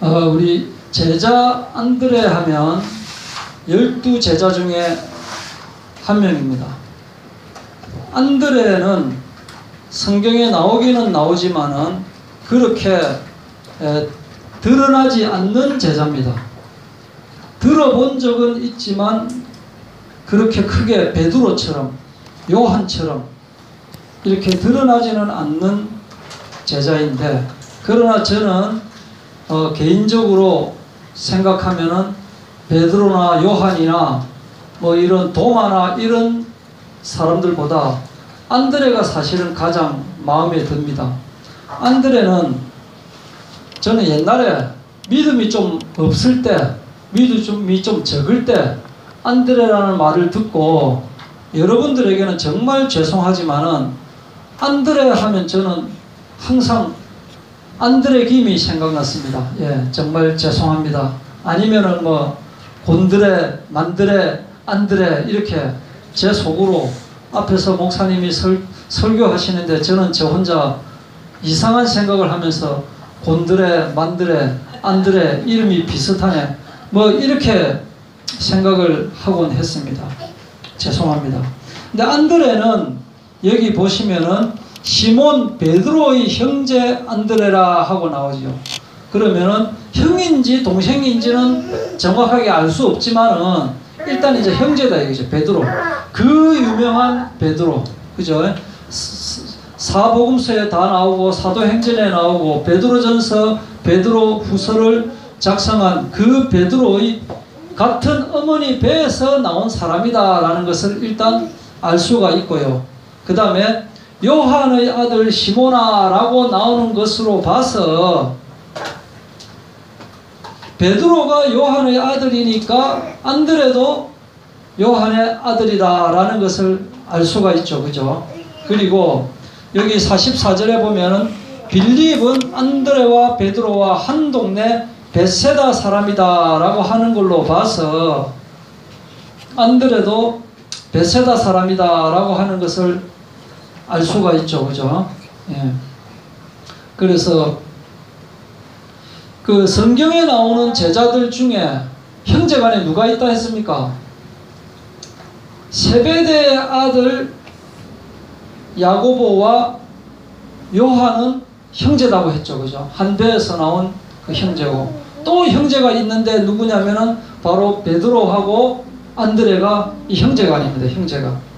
우리 제자 안드레 하면 12제자 중에 한 명입니다. 안드레는 성경에 나오기는 나오지만은 그렇게 드러나지 않는 제자입니다. 들어본 적은 있지만 그렇게 크게 베드로처럼 요한처럼 이렇게 드러나지는 않는 제자인데, 그러나 저는 개인적으로 생각하면은 베드로나 요한이나 뭐 이런 도마나 이런 사람들보다 안드레가 사실은 가장 마음에 듭니다. 안드레는 저는 옛날에 믿음이 좀 없을 때, 믿음이 좀 적을 때 안드레라는 말을 듣고, 여러분들에게는 정말 죄송하지만은 안드레 하면 저는 항상 안드레 김이 생각났습니다. 예, 정말 죄송합니다. 아니면은 뭐 곤드레, 만드레, 안드레 이렇게 제 속으로 앞에서 목사님이 설교하시는데 저는 저 혼자 이상한 생각을 하면서 곤드레, 만드레, 안드레 이름이 비슷하네 뭐 이렇게 생각을 하곤 했습니다. 죄송합니다. 근데 안드레는 여기 보시면은 시몬 베드로의 형제 안드레라 하고 나오죠. 그러면은 형인지 동생인지는 정확하게 알 수 없지만은 일단 이제 형제다 이거죠. 베드로. 그 유명한 베드로. 그죠? 사복음서에 다 나오고 사도행전에 나오고 베드로전서, 베드로후서를 작성한 그 베드로의 같은 어머니 배에서 나온 사람이다라는 것을 일단 알 수가 있고요. 그 다음에 요한의 아들 시모나라고 나오는 것으로 봐서 베드로가 요한의 아들이니까 안드레도 요한의 아들이다라는 것을 알 수가 있죠. 그죠? 그리고 여기 44절에 보면은 빌립은 안드레와 베드로와 한 동네 베세다 사람이다라고 하는 걸로 봐서 안드레도 베세다 사람이다라고 하는 것을 알 수가 있죠. 그죠? 예. 그래서 그 성경에 나오는 제자들 중에 형제간에 누가 있다 했습니까? 세베대의 아들 야고보와 요한은 형제라고 했죠. 그죠? 한 배에서 나온 그 형제고, 또 형제가 있는데 누구냐면은 바로 베드로하고 안드레가 이 형제가 아닙니다. 형제가.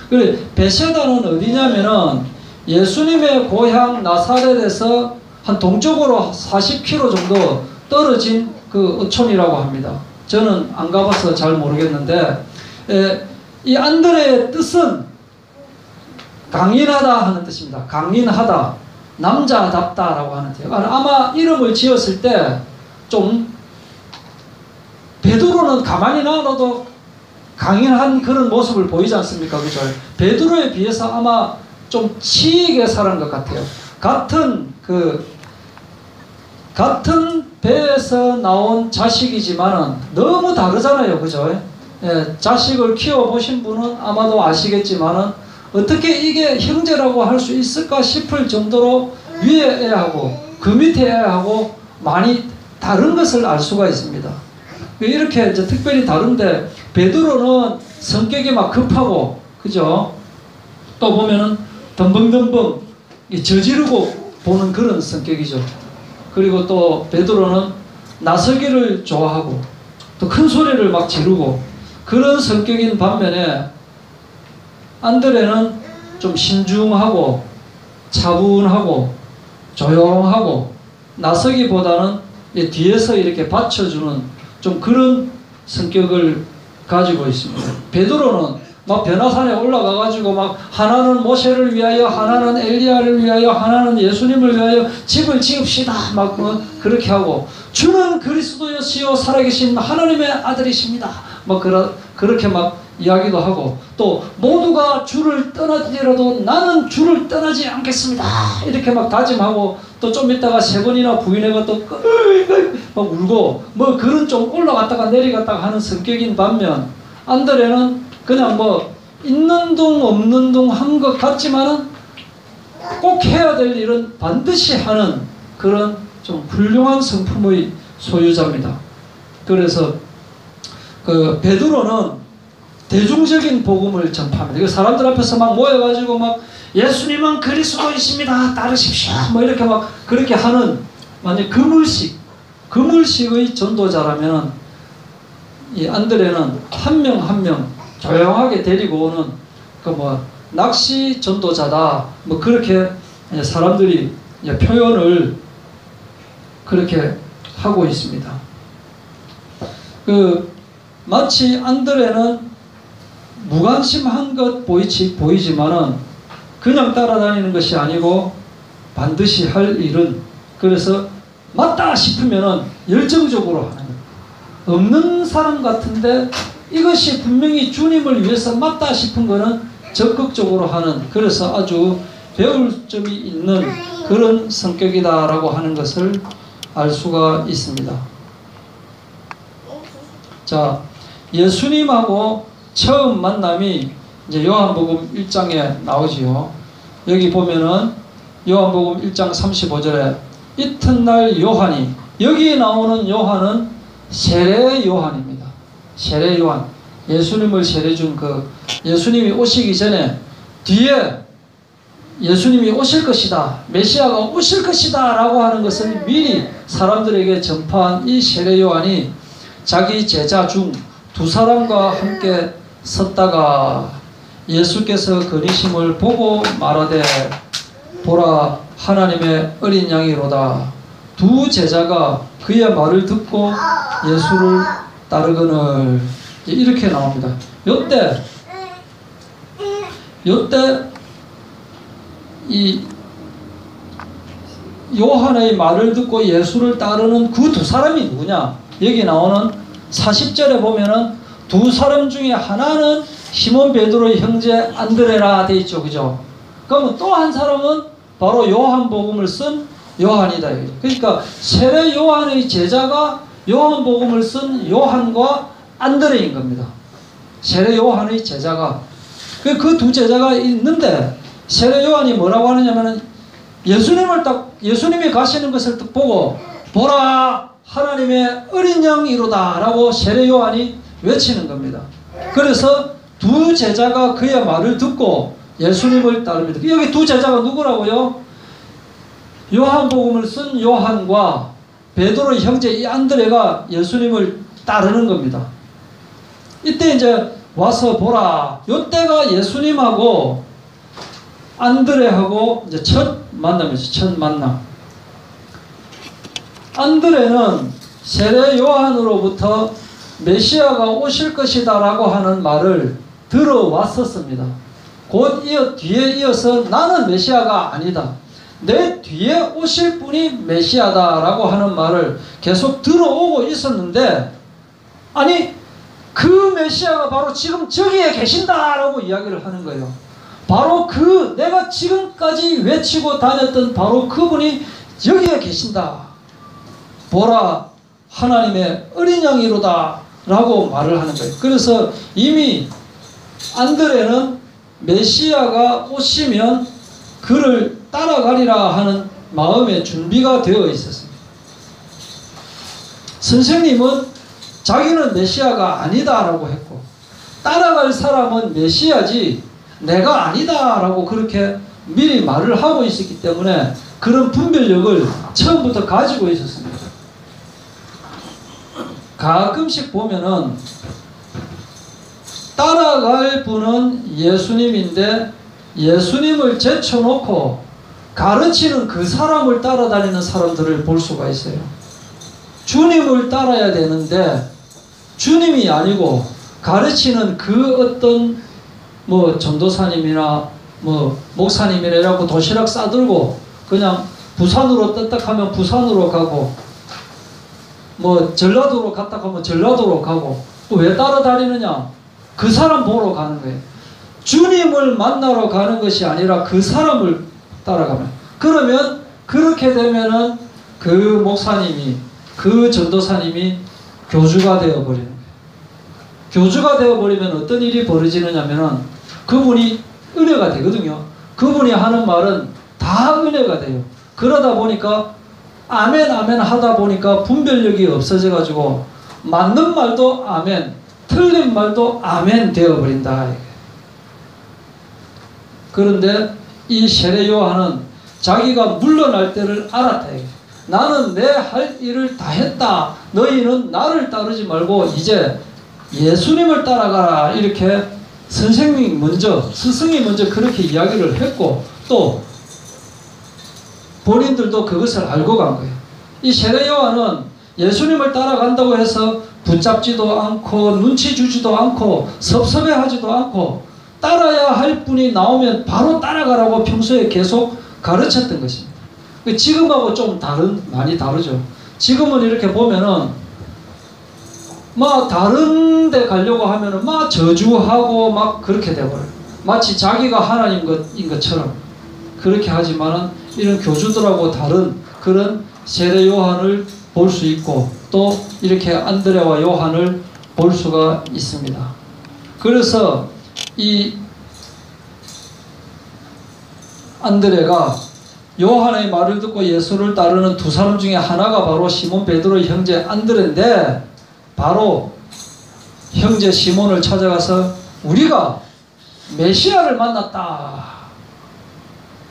그래, 베세다는 어디냐면은 예수님의 고향 나사렛에서 한 동쪽으로 40km 정도 떨어진 그 어촌이라고 합니다. 저는 안 가봐서 잘 모르겠는데, 이 안드레의 뜻은 강인하다 하는 뜻입니다. 강인하다, 남자답다라고 하는 뜻이에요. 아마 이름을 지었을 때 좀 베드로는 가만히 놔둬도 강인한 그런 모습을 보이지 않습니까? 그죠? 베드로에 비해서 아마 좀 치이게 살은 것 같아요. 같은 배에서 나온 자식이지만은 너무 다르잖아요. 그죠? 예, 자식을 키워보신 분은 아마도 아시겠지만은 어떻게 이게 형제라고 할 수 있을까 싶을 정도로 위에 애하고 그 밑에 애하고 많이 다른 것을 알 수가 있습니다. 이렇게 이제 특별히 다른데, 베드로는 성격이 막 급하고, 그죠? 또 보면은 덤벙덤벙 저지르고 보는 그런 성격이죠. 그리고 또 베드로는 나서기를 좋아하고 또 큰 소리를 막 지르고 그런 성격인 반면에 안드레는 좀 신중하고 차분하고 조용하고 나서기보다는 뒤에서 이렇게 받쳐주는 좀 그런 성격을 가지고 있습니다. 베드로는 막 변화산에 올라가가지고 막 하나는 모세를 위하여, 하나는 엘리야를 위하여, 하나는 예수님을 위하여 집을 지읍시다 막 그렇게 하고, 주는 그리스도였으요 살아계신 하나님의 아들이십니다 막 그렇게 막 이야기도 하고, 또 모두가 주를 떠나지라도 나는 주를 떠나지 않겠습니다 이렇게 막 다짐하고, 또 좀 있다가 3번이나 부인해가 또 막 울고 뭐 그런 좀 올라갔다가 내려갔다가 하는 성격인 반면, 안드레는 그냥 뭐 있는 둥 없는 둥 한 것 같지만은 꼭 해야 될 일은 반드시 하는 그런 좀 훌륭한 성품의 소유자입니다. 그래서 그 베드로는 대중적인 복음을 전파합니다. 사람들 앞에서 막 모여가지고 막 예수님은 그리스도이십니다, 따르십시오, 뭐 이렇게 막 그렇게 하는 완전 그물식의 전도자라면, 이 안드레는 한 명 한 명 조용하게 데리고 오는 그 뭐 낚시 전도자다, 뭐 그렇게 사람들이 표현을 그렇게 하고 있습니다. 그 마치 안드레는 무관심한 것 보이지만은 그냥 따라다니는 것이 아니고 반드시 할 일은, 그래서 맞다 싶으면은 열정적으로 하는 거예요. 없는 사람 같은데 이것이 분명히 주님을 위해서 맞다 싶은 거는 적극적으로 하는, 그래서 아주 배울 점이 있는 그런 성격이다라고 하는 것을 알 수가 있습니다. 자, 예수님하고 처음 만남이 이제 요한복음 1장에 나오지요. 여기 보면은 요한복음 1장 35절에 이튿날 요한이, 여기 나오는 요한은 세례 요한입니다. 세례 요한, 예수님을 세례준 그 예수님이 오시기 전에 뒤에 예수님이 오실 것이다, 메시아가 오실 것이다 라고 하는 것을 미리 사람들에게 전파한 이 세례 요한이 자기 제자 중 두 사람과 함께 섰다가 예수께서 그리심을 보고 말하되 보라 하나님의 어린 양이로다. 두 제자가 그의 말을 듣고 예수를 따르거늘. 이렇게 나옵니다. 요때 이 요한의 말을 듣고 예수를 따르는 그 두 사람이 누구냐? 여기 나오는 40절에 보면은 두 사람 중에 하나는 시몬 베드로의 형제 안드레라 돼 있죠. 그죠? 그러면 또 한 사람은 바로 요한복음을 쓴 요한이다. 그러니까 세례 요한의 제자가 요한복음을 쓴 요한과 안드레인 겁니다. 세례 요한의 제자가. 그 두 제자가 있는데 세례 요한이 뭐라고 하느냐면은 예수님이 가시는 것을 딱 보고 보라 하나님의 어린 양이로다 라고 세례 요한이 외치는 겁니다. 그래서 두 제자가 그의 말을 듣고 예수님을 따릅니다. 여기 두 제자가 누구라고요? 요한복음을 쓴 요한과 베드로의 형제 이 안드레가 예수님을 따르는 겁니다. 이때 이제 와서 보라. 이때가 예수님하고 안드레하고 이제 첫 만남이죠. 첫 만남. 안드레는 세례 요한으로부터 메시아가 오실 것이다 라고 하는 말을 들어왔었습니다. 곧 뒤에 이어서 나는 메시아가 아니다, 내 뒤에 오실 분이 메시아다 라고 하는 말을 계속 들어오고 있었는데, 아니 그 메시아가 바로 지금 저기에 계신다 라고 이야기를 하는 거예요. 바로 내가 지금까지 외치고 다녔던 바로 그분이 여기에 계신다. 보라 하나님의 어린 양이로다 라고 말을 하는 거예요. 그래서 이미 안드레는 메시아가 오시면 그를 따라가리라 하는 마음의 준비가 되어 있었습니다. 선생님은 자기는 메시아가 아니다 라고 했고, 따라갈 사람은 메시아지 내가 아니다 라고 그렇게 미리 말을 하고 있었기 때문에 그런 분별력을 처음부터 가지고 있었습니다. 가끔씩 보면은 따라갈 분은 예수님인데 예수님을 제쳐놓고 가르치는 그 사람을 따라다니는 사람들을 볼 수가 있어요. 주님을 따라야 되는데 주님이 아니고 가르치는 그 어떤 뭐 전도사님이나 뭐 목사님이라고 도시락 싸들고 그냥 부산으로 떴다 하면 부산으로 가고, 뭐 전라도로 갔다 하면 전라도로 가고, 또 왜 따라다니느냐? 그 사람 보러 가는 거예요. 주님을 만나러 가는 것이 아니라 그 사람을 따라가면, 그러면 그렇게 되면은 그 목사님이, 그 전도사님이 교주가 되어버리는 거예요. 교주가 되어버리면 어떤 일이 벌어지느냐면은 그분이 은혜가 되거든요. 그분이 하는 말은 다 은혜가 돼요. 그러다 보니까 아멘 아멘 하다 보니까 분별력이 없어져 가지고 맞는 말도 아멘, 틀린 말도 아멘 되어버린다. 그런데 이 세례 요한은 자기가 물러날 때를 알았다. 나는 내 할 일을 다 했다. 너희는 나를 따르지 말고 이제 예수님을 따라가라. 이렇게 선생님이 먼저, 스승이 먼저 그렇게 이야기를 했고, 또 본인들도 그것을 알고 간 거예요. 이 세례 요한은 예수님을 따라간다고 해서 붙잡지도 않고 눈치 주지도 않고 섭섭해하지도 않고 따라야 할 분이 나오면 바로 따라가라고 평소에 계속 가르쳤던 것입니다. 지금하고 좀 많이 다르죠. 지금은 이렇게 보면은 막 다른 데 가려고 하면은 막 저주하고 막 그렇게 돼버려요. 마치 자기가 하나님인 것처럼 그렇게 하지만은 이런 교주들하고 다른 그런 세례 요한을 볼 수 있고, 또 이렇게 안드레와 요한을 볼 수가 있습니다. 그래서 이 안드레가 요한의 말을 듣고 예수를 따르는 두 사람 중에 하나가 바로 시몬 베드로의 형제 안드레인데, 바로 형제 시몬을 찾아가서 우리가 메시아를 만났다.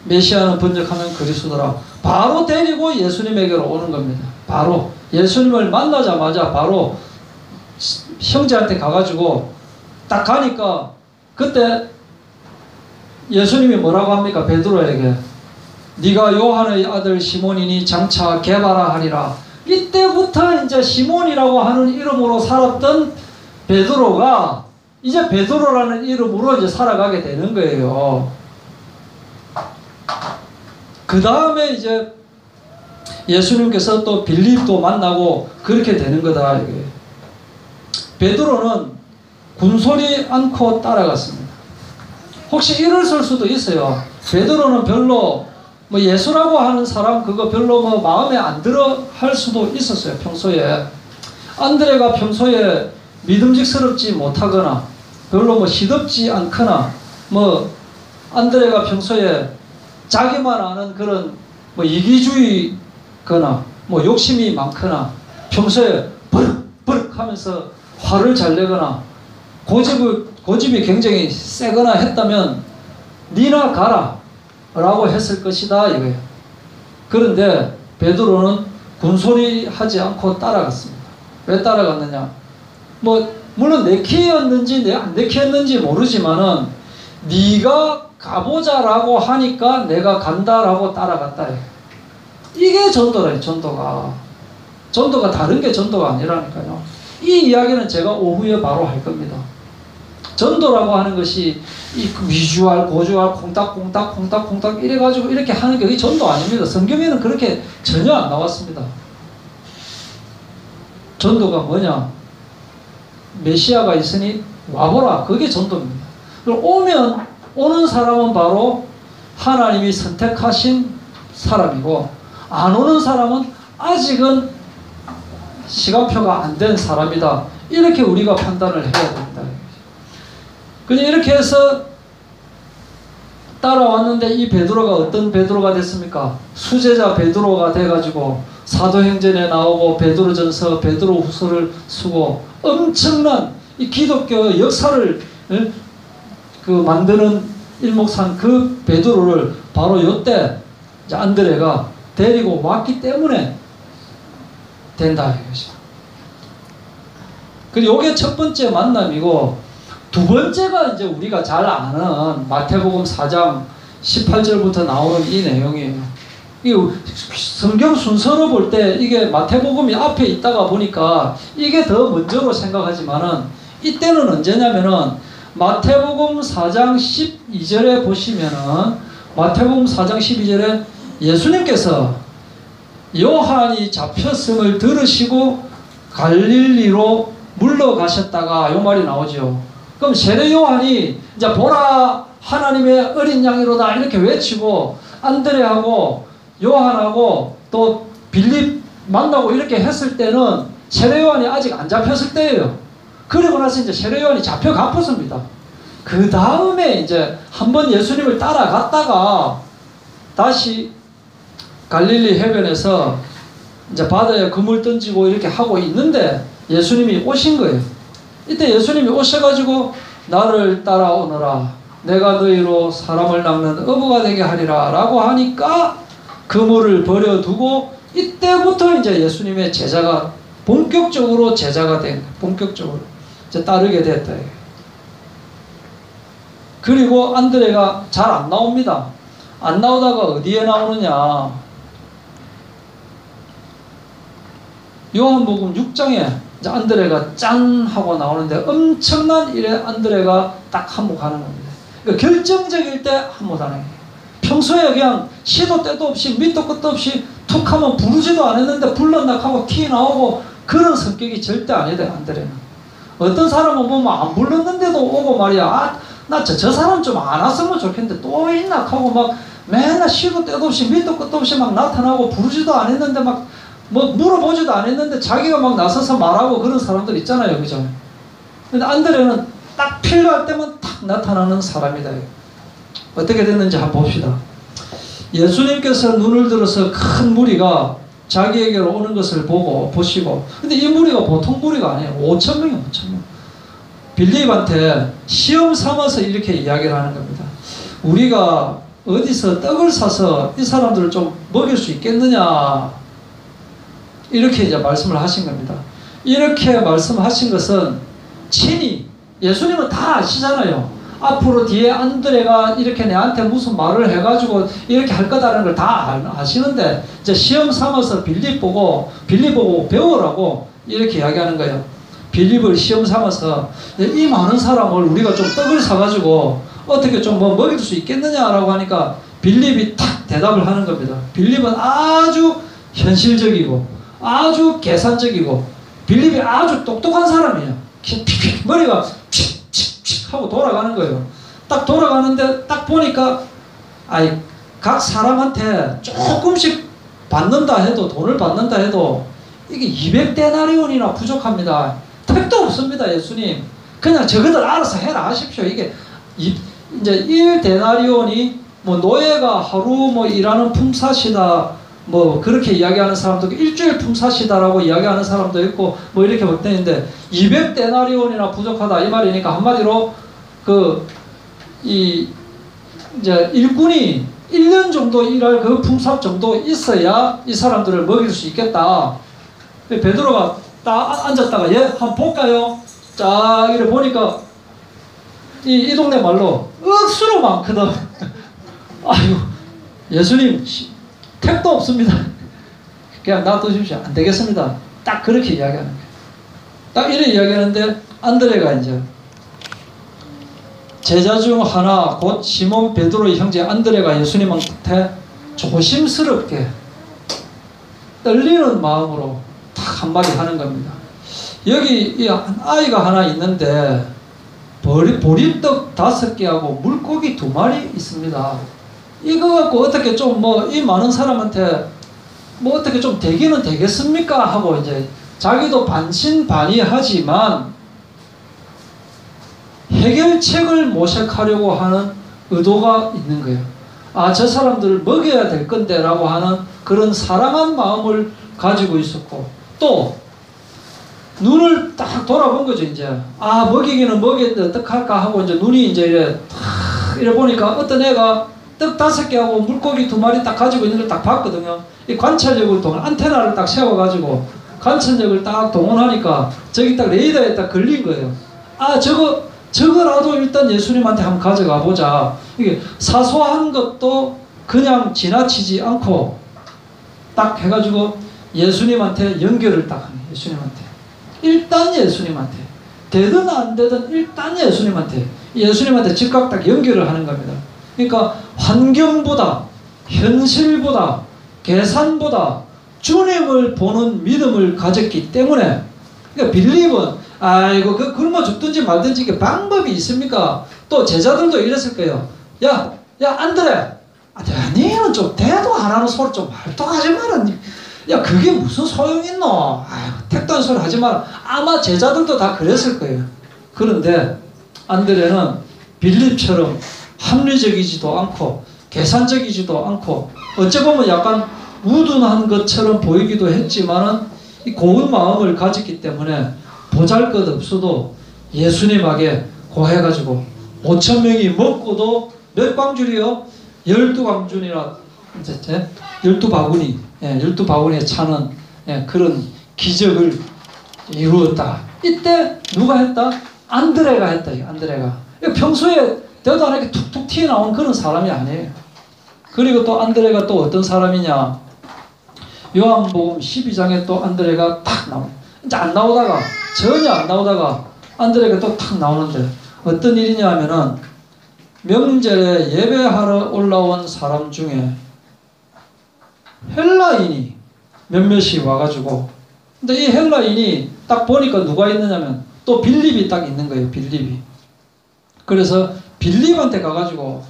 메시아는 번역하면 그리스도라. 바로 데리고 예수님에게로 오는 겁니다. 바로 예수님을 만나자마자 바로 형제한테 가가지고 딱 가니까, 그때 예수님이 뭐라고 합니까? 베드로에게 네가 요한의 아들 시몬이니 장차 게바라 하리라. 이때부터 이제 시몬이라고 하는 이름으로 살았던 베드로가 이제 베드로라는 이름으로 이제 살아가게 되는 거예요. 그 다음에 이제 예수님께서 또 빌립도 만나고 그렇게 되는 거다. 베드로는 군소리 않고 따라갔습니다. 혹시 일을 수도 있어요. 베드로는 별로 뭐 예수라고 하는 사람 그거 별로 뭐 마음에 안 들어 할 수도 있었어요. 평소에 안드레가 평소에 믿음직스럽지 못하거나 별로 뭐 시덥지 않거나, 뭐 안드레가 평소에 자기만 아는 그런 뭐 이기주의거나 뭐 욕심이 많거나 평소에 버럭버럭 하면서 화를 잘 내거나 고집이 굉장히 세거나 했다면 니나 가라 라고 했을 것이다 이거예요. 그런데 베드로는 군소리 하지 않고 따라갔습니다. 왜 따라갔느냐? 뭐 물론 내키였는지 안 내키였는지 모르지만은 네가 가보자라고 하니까 내가 간다라고 따라갔다. 이게 전도래. 전도가 다른 게 전도가 아니라니까요. 이 이야기는 제가 오후에 바로 할 겁니다. 전도라고 하는 것이 이 위주알, 고주알, 콩닥콩닥 이래가지고 이렇게 하는 게 전도 아닙니다. 성경에는 그렇게 전혀 안 나왔습니다. 전도가 뭐냐? 메시아가 있으니 와보라. 그게 전도입니다. 그리고 오는 사람은 바로 하나님이 선택하신 사람이고, 안 오는 사람은 아직은 시간표가 안 된 사람이다. 이렇게 우리가 판단을 해야 됩니다. 그냥 이렇게 해서 따라왔는데 이 베드로가 어떤 베드로가 됐습니까? 수제자 베드로가 돼가지고 사도행전에 나오고 베드로전서, 베드로후서를 쓰고 엄청난 이 기독교 역사를 만드는 일목산 그 베드로를 바로 이때 안드레가 데리고 왔기 때문에 된다 이것이죠. 그리고 이게 첫 번째 만남이고, 두 번째가 이제 우리가 잘 아는 마태복음 4장 18절부터 나오는 이 내용이에요. 이 성경 순서로 볼 때 이게 마태복음이 앞에 있다가 보니까 이게 더 먼저로 생각하지만은, 이때는 언제냐면은 마태복음 4장 12절에 보시면은, 마태복음 4장 12절에 예수님께서 요한이 잡혔음을 들으시고 갈릴리로 물러가셨다가 요 말이 나오죠. 그럼 세례 요한이 이제 보라 하나님의 어린 양이로다 이렇게 외치고 안드레하고 요한하고 또 빌립 만나고 이렇게 했을 때는 세례 요한이 아직 안 잡혔을 때예요. 그리고 나서 이제 세례 요한이 잡혀갔습니다. 그 다음에 이제 한번 예수님을 따라갔다가 다시 갈릴리 해변에서 이제 바다에 그물 던지고 이렇게 하고 있는데 예수님이 오신 거예요. 이때 예수님이 오셔가지고 나를 따라오너라. 내가 너희로 사람을 낚는 어부가 되게 하리라 라고 하니까 그물을 버려두고 이때부터 이제 예수님의 제자가 본격적으로 제자가 된 거예요. 본격적으로 이제 따르게 됐다. 그리고 안드레가 잘 안 나옵니다. 안 나오다가 어디에 나오느냐. 요한복음 6장에 이제 안드레가 짠 하고 나오는데 엄청난 일에 안드레가 딱 한몫하는 겁니다. 그러니까 결정적일 때 한몫하는 거예요. 평소에 그냥 시도 때도 없이 밑도 끝도 없이 툭 하면 부르지도 않았는데 불렀나 하고 티 나오고 그런 성격이 절대 아니다. 안드레는. 어떤 사람은 보면 안 불렀는데도 오고 말이야. 나 저 사람 좀 안 왔으면 좋겠는데 또 있나 하고 막 맨날 시도 때도 없이 밑도 끝도 없이 막 나타나고 부르지도 않았는데 막 뭐 물어보지도 않았는데 자기가 막 나서서 말하고 그런 사람들 있잖아요. 그죠? 근데 안드레는 딱 필요할 때만 탁 나타나는 사람이다. 어떻게 됐는지 한번 봅시다. 예수님께서 눈을 들어서 큰 무리가 자기에게로 오는 것을 보시고 근데 이 무리가 보통 무리가 아니에요. 5,000명이에요. 5,000명. 빌립한테 시험 삼아서 이렇게 이야기를 하는 겁니다. 우리가 어디서 떡을 사서 이 사람들을 좀 먹일 수 있겠느냐 이렇게 이제 말씀을 하신 겁니다. 이렇게 말씀하신 것은 친히 예수님은 다 아시잖아요. 앞으로 뒤에 안드레가 이렇게 내한테 무슨 말을 해가지고 이렇게 할 거다라는 걸 다 아시는데 이제 시험 삼아서 빌립 보고 배우라고 이렇게 이야기하는 거예요. 빌립을 시험 삼아서 이 많은 사람을 우리가 좀 떡을 사가지고 어떻게 좀 뭐 먹일 수 있겠느냐라고 하니까 빌립이 탁 대답을 하는 겁니다. 빌립은 아주 현실적이고 아주 계산적이고 빌립이 아주 똑똑한 사람이에요. 머리가 칙칙칙 하고 돌아가는 거예요. 딱 돌아가는데 딱 보니까 각 사람한테 조금씩 받는다 해도 돈을 받는다 해도 이게 200데나리온이나 부족합니다. 택도 없습니다. 예수님 그냥 저거들 알아서 해라 하십시오. 이게 이제 1데나리온이 뭐 노예가 하루 뭐 일하는 품삯이다 뭐 그렇게 이야기하는 사람도 있고 일주일 품삯이다라고 이야기하는 사람도 있고 뭐 이렇게 보는데 200데나리온이나 부족하다 이 말이니까 한마디로 이제 일꾼이 1년 정도 일할 그 품삯 정도 있어야 이 사람들을 먹일 수 있겠다. 베드로가 딱 앉았다가 한번 볼까요? 쫙 이렇게 보니까 이 동네 말로 억수로 많거든. 아유 예수님 택도 없습니다. 그냥 놔두십시오. 안 되겠습니다. 딱 그렇게 이야기하는 거예요. 딱 이렇게 이야기하는데 안드레가 이제 제자 중 하나 곧 시몬 베드로의 형제 안드레가 예수님한테 조심스럽게 떨리는 마음으로 딱 한마디 하는 겁니다. 여기 이 아이가 하나 있는데 보리떡 5개하고 물고기 2마리 있습니다. 이거 갖고 어떻게 좀 이 많은 사람한테 어떻게 좀 되기는 되겠습니까? 하고 이제 자기도 반신반의하지만 해결책을 모색하려고 하는 의도가 있는 거예요. 저 사람들을 먹여야 될 건데 라고 하는 그런 사랑한 마음을 가지고 있었고 또 눈을 딱 돌아본 거죠. 이제 먹이기는 먹였는데 어떡할까 하고 이제 눈이 이제 이래 보니까 어떤 애가 떡 5개하고 물고기 2마리 딱 가지고 있는 걸 딱 봤거든요. 이 관찰력을 안테나를 딱 세워가지고 관찰력을 딱 동원하니까 저기 딱 레이더에 딱 걸린 거예요. 저거라도 일단 예수님한테 한번 가져가 보자. 이게 사소한 것도 그냥 지나치지 않고 딱 해가지고 예수님한테 연결을 딱 하네. 예수님한테. 일단 예수님한테. 되든 안 되든 일단 예수님한테 즉각 딱 연결을 하는 겁니다. 그러니까 환경보다 현실보다 계산보다 주님을 보는 믿음을 가졌기 때문에 그러니까 빌립은 굶어 죽든지 말든지 이게 방법이 있습니까? 또 제자들도 이랬을 거예요. 야 안드레 너는 좀 대도 안 하는 소리 좀 말도 하지 마라. 야 그게 무슨 소용 있노? 택도 안 소리 하지 마라. 아마 제자들도 다 그랬을 거예요. 그런데 안드레는 빌립처럼 합리적이지도 않고 계산적이지도 않고 어찌 보면 약간 우둔한 것처럼 보이기도 했지만은 이 고운 마음을 가졌기 때문에 보잘것없어도 예수님에게 고해가지고 5,000명이 먹고도 몇 광줄이요? 12광줄이나 12바구니, 12바구니에 차는 그런 기적을 이루었다. 이때 누가 했다? 안드레가 했다. 안드레가. 평소에 대도 안 하게 툭툭 튀어나온 그런 사람이 아니에요. 그리고 또 안드레가 또 어떤 사람이냐? 요한복음 12장에 또 안드레가 탁 나옵니다. 이제 안 나오다가, 전혀 안 나오다가 안드레가 또 탁 나오는데 어떤 일이냐 하면은 명절에 예배하러 올라온 사람 중에 헬라인이 몇몇이 와가지고, 근데 이 헬라인이 딱 보니까 누가 있느냐면 또 빌립이 딱 있는 거예요. 빌립이. 그래서 빌립한테 가가지고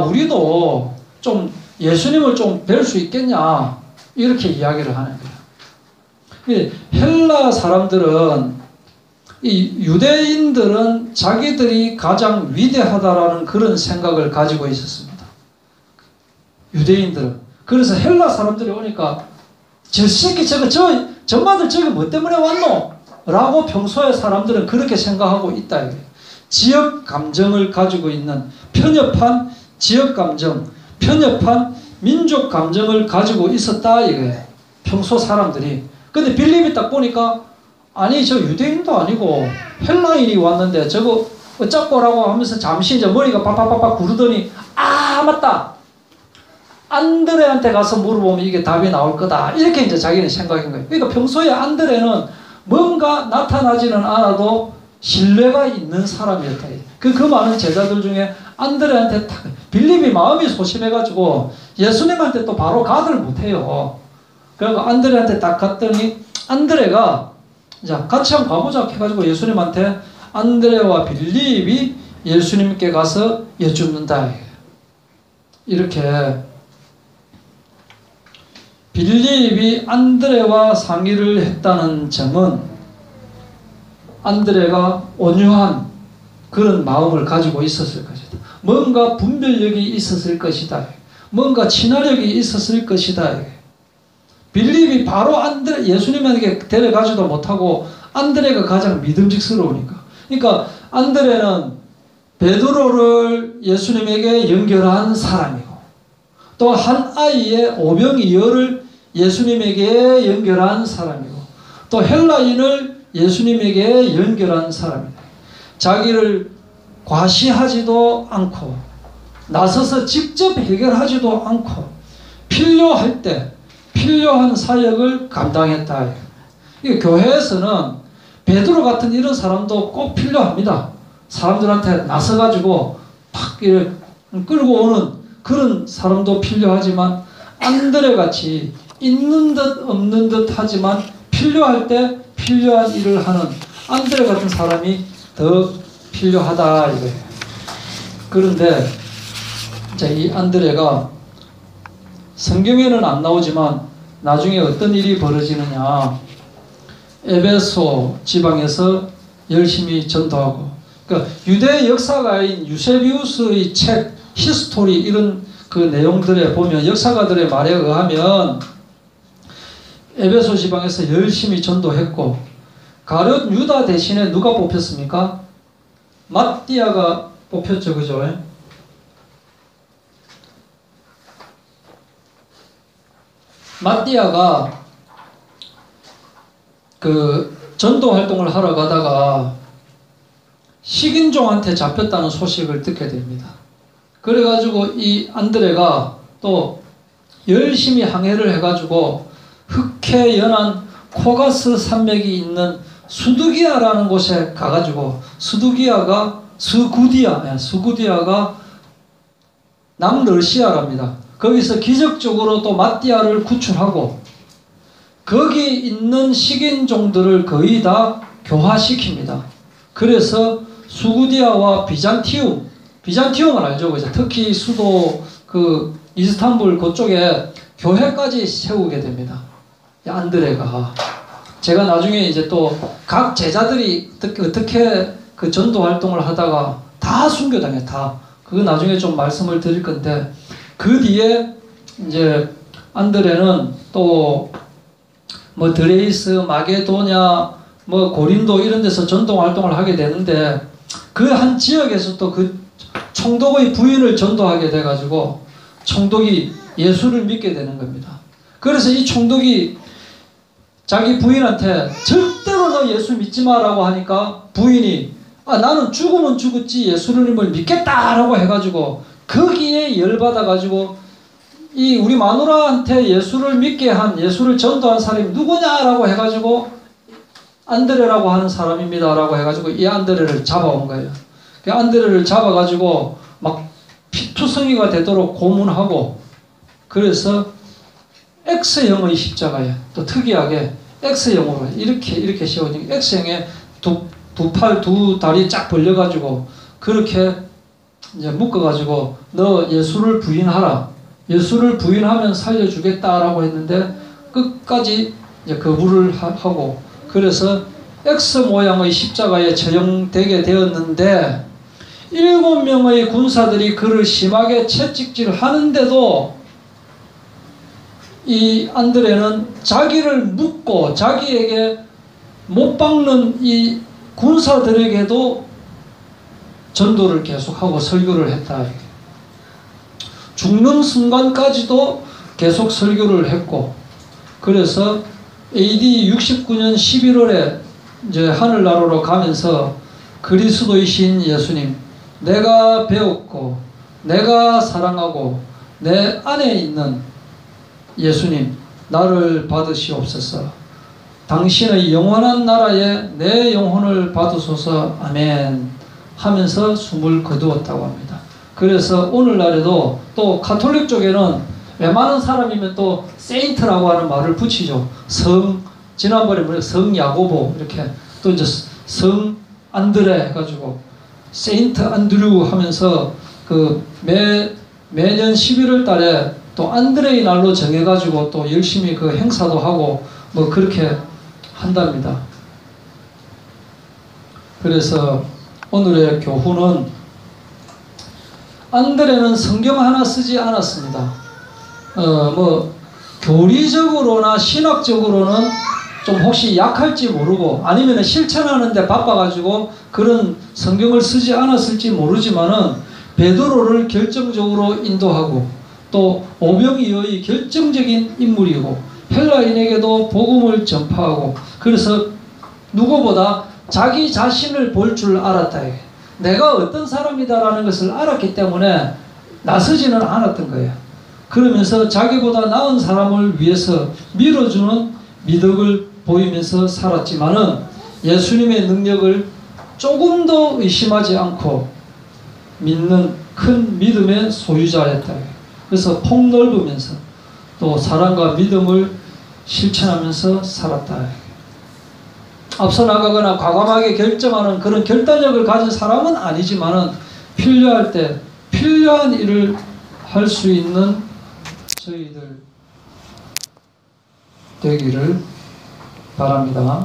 우리도 좀 예수님을 좀 뵐 수 있겠냐 이렇게 이야기를 하는 거예요. 헬라 사람들은, 이 유대인들은 자기들이 가장 위대하다라는 그런 생각을 가지고 있었습니다. 유대인들은. 그래서 헬라 사람들이 오니까 저 새끼 저마들 저기 뭐 때문에 왔노? 라고 평소에 사람들은 그렇게 생각하고 있다 이거예요. 지역 감정을 가지고 있는 편협한 지역 감정, 편협한 민족 감정을 가지고 있었다 이거예요. 평소 사람들이. 근데 빌립이 딱 보니까 아니 저 유대인도 아니고 헬라인이 왔는데 저거 어쩌고라고 하면서 잠시 이제 머리가 빡빡빡빡 구르더니 맞다. 안드레한테 가서 물어보면 이게 답이 나올 거다. 이렇게 이제 자기는 생각인 거예요. 그러니까 평소에 안드레는 뭔가 나타나지는 않아도 신뢰가 있는 사람이었다. 그 많은 제자들 중에 안드레한테 딱, 빌립이 마음이 소심해가지고 예수님한테 또 바로 가들 못해요. 그러니까 안드레한테 딱 갔더니 안드레가 자 같이 한번 가보자 해가지고 예수님한테 안드레와 빌립이 예수님께 가서 여쭙는다. 이렇게 빌립이 안드레와 상의를 했다는 점은 안드레가 온유한 그런 마음을 가지고 있었을 것이다. 뭔가 분별력이 있었을 것이다. 뭔가 친화력이 있었을 것이다. 빌립이 바로 예수님에게 데려가지도 못하고 안드레가 가장 믿음직스러우니까. 그러니까 안드레는 베드로를 예수님에게 연결한 사람이고 또 한 아이의 오병이어를 예수님에게 연결한 사람이고 또 헬라인을 예수님에게 연결한 사람이다. 자기를 과시하지도 않고 나서서 직접 해결하지도 않고 필요할 때 필요한 사역을 감당했다. 교회에서는 베드로 같은 이런 사람도 꼭 필요합니다. 사람들한테 나서가지고 팍 끌고 오는 그런 사람도 필요하지만 안드레 같이 있는 듯 없는 듯 하지만 필요할 때 필요한 일을 하는 안드레 같은 사람이 더 필요하다 이거예요. 그런데 이제 이 안드레가 성경에는 안 나오지만 나중에 어떤 일이 벌어지느냐, 에베소 지방에서 열심히 전도하고, 그러니까 유대 역사가인 유세비우스의 책 히스토리 이런 그 내용들에 보면 역사가들의 말에 의하면 에베소 지방에서 열심히 전도했고 가룟 유다 대신에 누가 뽑혔습니까? 마띠아가 뽑혔죠, 그죠? 마띠아가 그 전도 활동을 하러 가다가 식인종한테 잡혔다는 소식을 듣게 됩니다. 그래가지고 이 안드레가 또 열심히 항해를 해가지고 흑해 연안 코가스 산맥이 있는 수두기아라는 곳에 가가지고 스구디아가 남러시아랍니다. 거기서 기적적으로 또 마띠아를 구출하고 거기 있는 식인종들을 거의 다 교화시킵니다. 그래서 수구디아와 비잔티움을 알죠? 그죠? 터키 수도 그 이스탄불 그쪽에 교회까지 세우게 됩니다. 안드레가. 제가 나중에 이제 또 각 제자들이 어떻게 그 전도 활동을 하다가 다 순교당해, 다. 그거 나중에 좀 말씀을 드릴 건데, 그 뒤에 이제 안드레는 또 뭐 드레이스, 마게도냐, 뭐 고린도 이런 데서 전도 활동을 하게 되는데 그 한 지역에서 또 그 총독의 부인을 전도하게 돼가지고 총독이 예수를 믿게 되는 겁니다. 그래서 이 총독이 자기 부인한테 절대로 너 예수 믿지 마라고 하니까 부인이 나는 죽으면 죽었지 예수님을 믿겠다라고 해가지고 거기에 열받아가지고 이 우리 마누라한테 예수를 믿게 한 예수를 전도한 사람이 누구냐라고 해가지고 안드레라고 하는 사람입니다라고 해가지고 이 안드레를 잡아온 거예요. 그 안드레를 잡아가지고 막 피투성이가 되도록 고문하고 그래서 X형의 십자가에 또 특이하게 X형으로 이렇게 세워진 X형에 두 팔, 두 다리 쫙 벌려가지고 그렇게 이제 묶어가지고 너 예수를 부인하라. 예수를 부인하면 살려주겠다라고 했는데 끝까지 이제 거부를 하고 그래서 X 모양의 십자가에 처형되게 되었는데 7명의 군사들이 그를 심하게 채찍질 하는데도 이 안드레는 자기를 묶고 자기에게 못 박는 이 군사들에게도 전도를 계속하고 설교를 했다. 죽는 순간까지도 계속 설교를 했고 그래서 AD 69년 11월에 이제 하늘나라로 가면서 그리스도이신 예수님 내가 배웠고 내가 사랑하고 내 안에 있는 예수님 나를 받으시옵소서 당신의 영원한 나라에 내 영혼을 받으소서 아멘 하면서 숨을 거두었다고 합니다. 그래서 오늘날에도 또 가톨릭 쪽에는 웬만한 사람이면 또 세인트라고 하는 말을 붙이죠. 지난번에 성 야고보 이렇게 또 이제 성 안드레 해가지고 세인트 안드류 하면서 그 매년 11월 달에 또 안드레의 날로 정해가지고 또 열심히 그 행사도 하고 뭐 그렇게 한답니다. 그래서 오늘의 교훈은 안드레는 성경 하나 쓰지 않았습니다. 뭐 교리적으로나 신학적으로는 좀 혹시 약할지 모르고 아니면 실천하는데 바빠가지고 그런 성경을 쓰지 않았을지 모르지만은 베드로를 결정적으로 인도하고 또 오병이어의 결정적인 인물이고 헬라인에게도 복음을 전파하고 그래서 누구보다 자기 자신을 볼 줄 알았다. 내가 어떤 사람이다라는 것을 알았기 때문에 나서지는 않았던 거예요. 그러면서 자기보다 나은 사람을 위해서 밀어주는 미덕을 보이면서 살았지만은 예수님의 능력을 조금도 의심하지 않고 믿는 큰 믿음의 소유자였다. 그래서 폭넓으면서 또 사랑과 믿음을 실천하면서 살았다. 앞서 나가거나 과감하게 결정하는 그런 결단력을 가진 사람은 아니지만은 필요할 때 필요한 일을 할 수 있는 저희들 되기를 바랍니다.